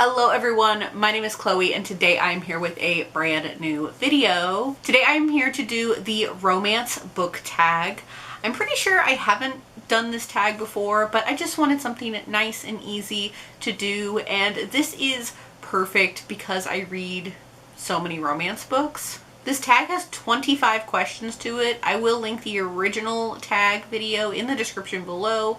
Hello everyone, my name is Chloe and today I'm here with a brand new video. Today I'm here to do the romance book tag. I'm pretty sure I haven't done this tag before, but I just wanted something nice and easy to do, and this is perfect because I read so many romance books. This tag has 25 questions to it. I will link the original tag video in the description below,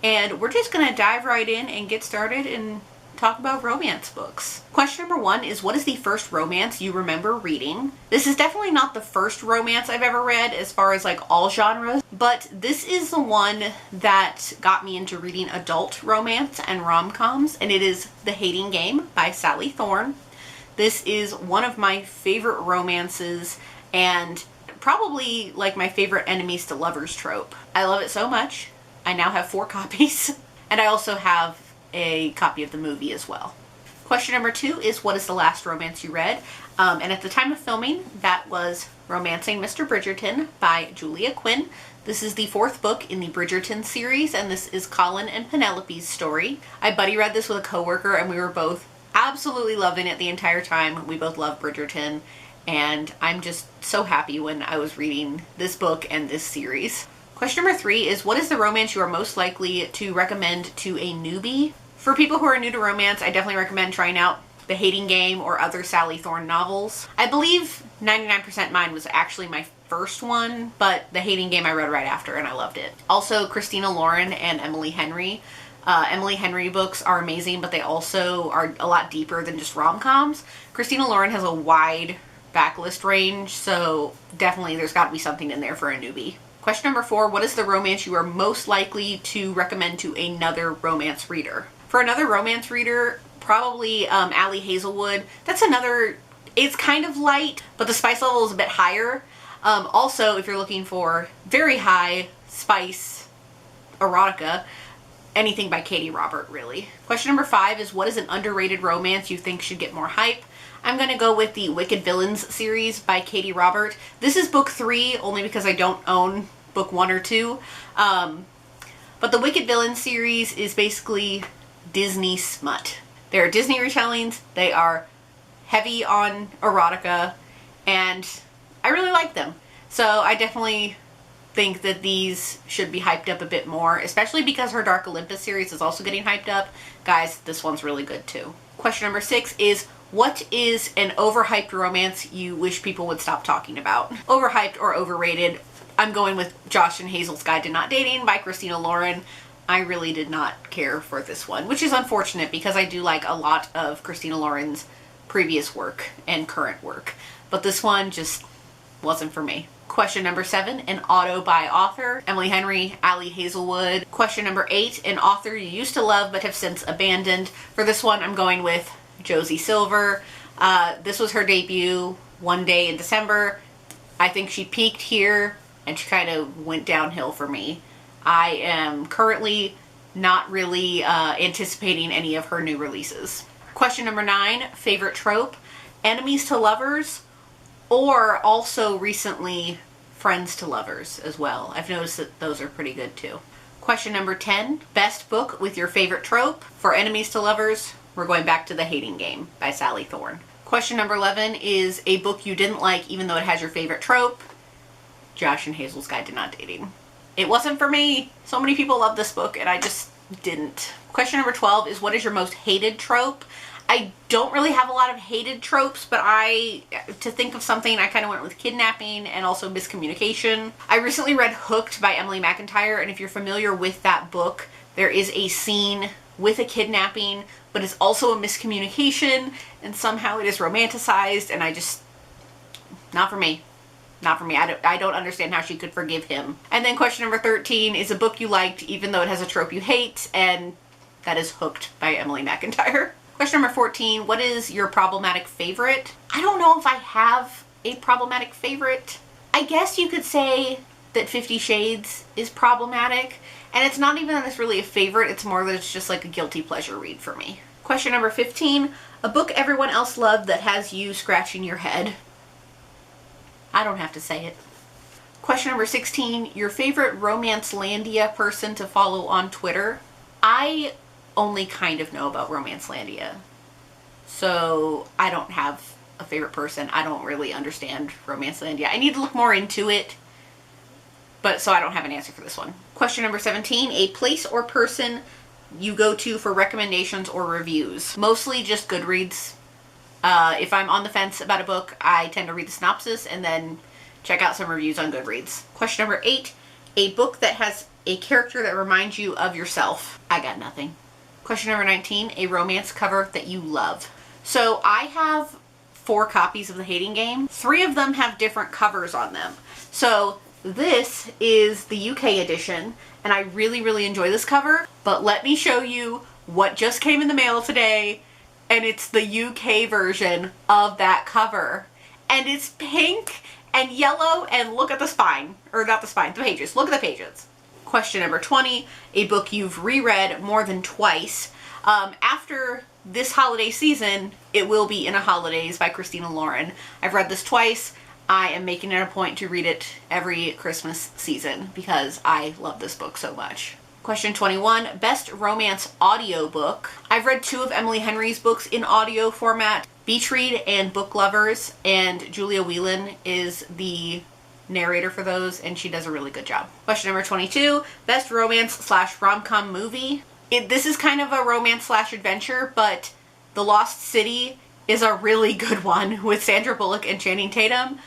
and we're just gonna dive right in and get started and talk about romance books. Question number 1 is, what is the first romance you remember reading? This is definitely not the first romance I've ever read as far as like all genres, but this is the one that got me into reading adult romance and rom-coms, and it is The Hating Game by Sally Thorne. This is one of my favorite romances and probably like my favorite enemies to lovers trope. I love it so much. I now have 4 copies and I also have a copy of the movie as well. Question number 2 is, what is the last romance you read? And at the time of filming, that was Romancing Mr. Bridgerton by Julia Quinn. This is the 4th book in the Bridgerton series, and this is Colin and Penelope's story. I buddy read this with a coworker and we were both absolutely loving it the entire time. We both love Bridgerton, and I'm just so happy when I was reading this book and this series. Question number 3 is, what is the romance you are most likely to recommend to a newbie? For people who are new to romance, I definitely recommend trying out The Hating Game or other Sally Thorne novels. I believe 99% Mine was actually my first one, but The Hating Game I read right after and I loved it. Also, Christina Lauren and Emily Henry. Emily Henry books are amazing, but they also are a lot deeper than just rom-coms. Christina Lauren has a wide backlist range, so definitely there's got to be something in there for a newbie. Question number 4, what is the romance you are most likely to recommend to another romance reader? For another romance reader, probably Ali Hazelwood. That's another, it's kind of light, but the spice level is a bit higher. Also, if you're looking for very high spice erotica, anything by Katie Robert, really. Question number 5 is, what is an underrated romance you think should get more hype? I'm going to go with the Wicked Villains series by Katie Robert. This is book 3, only because I don't own book 1 or 2. But the Wicked Villains series is basically Disney smut. They're Disney retellings, they are heavy on erotica, and I really like them. So I definitely think that these should be hyped up a bit more, especially because her Dark Olympus series is also getting hyped up. Guys, this one's really good too. Question number 6 is, what is an overhyped romance you wish people would stop talking about? Overhyped or overrated? I'm going with Josh and Hazel's Guide to Not Dating by Christina Lauren. I really did not care for this one, which is unfortunate because I do like a lot of Christina Lauren's previous work and current work. But this one just wasn't for me. Question number 7, an auto by author. Emily Henry, Ali Hazelwood. Question number 8, an author you used to love but have since abandoned. For this one, I'm going with Josie Silver. This was her debut one day in December. I think she peaked here and she kind of went downhill for me. I am currently not really anticipating any of her new releases. Question number 9, favorite trope, enemies to lovers, or also recently friends to lovers as well. I've noticed that those are pretty good too. Question number 10, best book with your favorite trope. For enemies to lovers, we're going back to The Hating Game by Sally Thorne. Question number 11 is a book you didn't like even though it has your favorite trope. Josh and Hazel's Guide to Not Dating. It wasn't for me. So many people love this book and I just didn't. Question number 12 is, what is your most hated trope? I don't really have a lot of hated tropes, but to think of something, I kind of went with kidnapping and also miscommunication. I recently read Hooked by Emily McIntyre, and if you're familiar with that book, there is a scene with a kidnapping, but it's also a miscommunication, and somehow it is romanticized, and not for me. Not for me. I don't understand how she could forgive him. And then question number 13 is a book you liked even though it has a trope you hate, and that is Hooked by Emily McIntyre. Question number 14, what is your problematic favorite? I don't know if I have a problematic favorite. I guess you could say that 50 Shades is problematic, and it's not even that it's really a favorite, it's more that it's just like a guilty pleasure read for me. Question number 15, a book everyone else loved that has you scratching your head. I don't have to say it. Question number 16, your favorite Romancelandia person to follow on Twitter? I only kind of know about Romancelandia. So I don't have a favorite person. I don't really understand Romance Land yet. I need to look more into it, but so I don't have an answer for this one. Question number 17, a place or person you go to for recommendations or reviews. Mostly just Goodreads. If I'm on the fence about a book, I tend to read the synopsis and then check out some reviews on Goodreads. Question number 8, a book that has a character that reminds you of yourself. I got nothing. Question number 19, a romance cover that you love. So I have 4 copies of The Hating Game. 3 of them have different covers on them. So this is the UK edition, and I really, really enjoy this cover. But let me show you what just came in the mail today, and it's the UK version of that cover. And it's pink and yellow, and look at the spine. Or not the spine, the pages. Look at the pages. Question number 20, a book you've reread more than twice. After this holiday season, it will be In a Holidays by Christina Lauren. I've read this twice. I am making it a point to read it every Christmas season because I love this book so much. Question 21, best romance audiobook. I've read 2 of Emily Henry's books in audio format, Beach Read and Book Lovers, and Julia Whelan is the narrator for those, and she does a really good job. Question number 22, best romance/rom-com movie. This is kind of a romance/adventure, but The Lost City is a really good one with Sandra Bullock and Channing Tatum.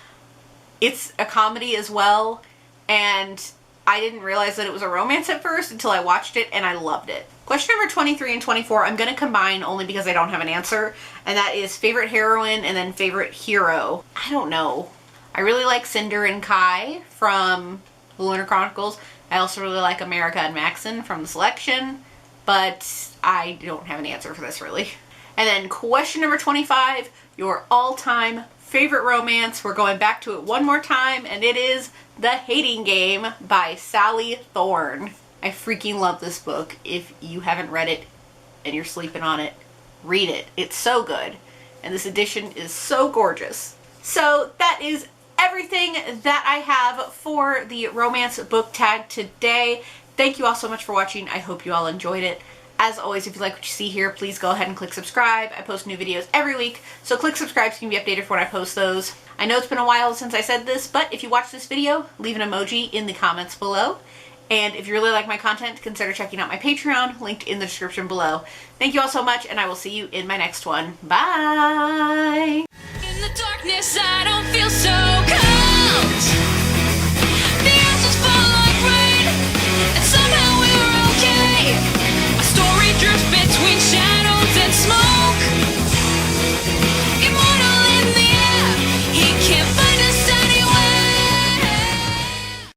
It's a comedy as well, and I didn't realize that it was a romance at first until I watched it, and I loved it. Question number 23 and 24, I'm going to combine only because I don't have an answer, and that is favorite heroine and then favorite hero. I don't know. I really like Cinder and Kai from The Lunar Chronicles. I also really like America and Maxon from The Selection, but I don't have an answer for this really. And then question number 25, your all-time favorite romance. We're going back to it one more time, and it is The Hating Game by Sally Thorne. I freaking love this book. If you haven't read it and you're sleeping on it, read it. It's so good. And this edition is so gorgeous. So that is everything that I have for the romance book tag today. Thank you all so much for watching. I hope you all enjoyed it. As always, if you like what you see here, please go ahead and click subscribe. I post new videos every week, so click subscribe so you can be updated for when I post those. I know it's been a while since I said this, but if you watch this video, leave an emoji in the comments below. And if you really like my content, consider checking out my Patreon, linked in the description below. Thank you all so much, and I will see you in my next one. Bye! In the darkness, I don't feel so cold. The answers fall like rain, and somehow we're okay. My story drifts between shadows and smoke.